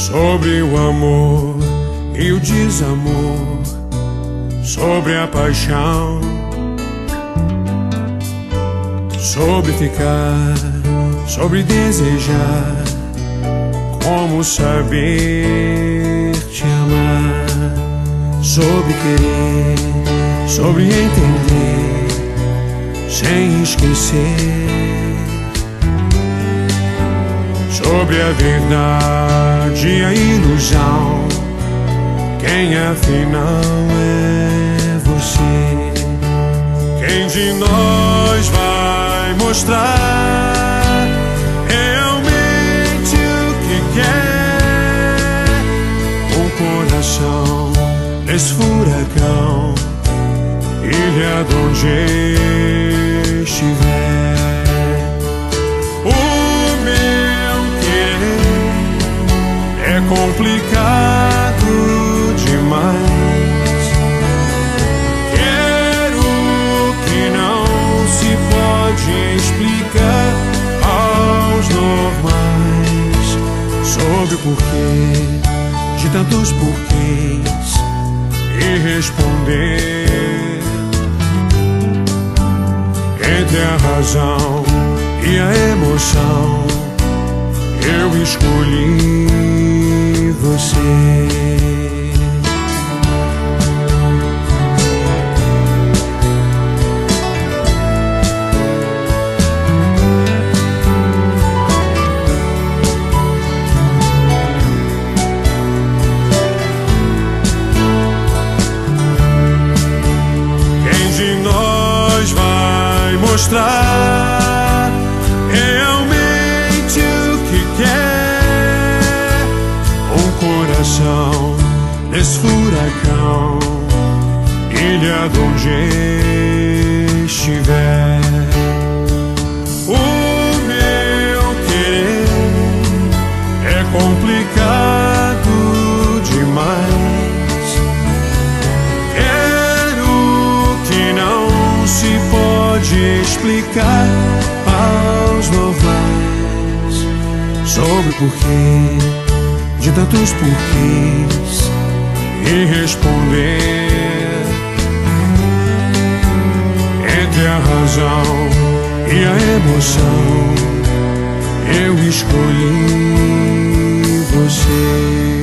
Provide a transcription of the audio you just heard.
sobre o amor e o desamor, sobre a paixão, sobre ficar, sobre desejar, como saber te amar, sobre querer, sobre entender, sem esquecer, sobre a verdade e a ilusão, quem afinal é você? Quem de nós vai mostrar realmente o que quer? O coração nesse furacão, ilha de onde estiver. O meu querer é complicado demais. Quero que não se pode explicar aos normais, sobre o porquê de tantos porquês, e responder entre a razão e a emoção. Eu escolhi você. Mostrar realmente o que quer. Um coração nesse furacão, ilha de onde estiver. O meu querer é complicado demais. Quero que não se pode explicar aos normais, sobre o porquê de tantos porquês, e responder entre a razão e a emoção. Eu escolhi você.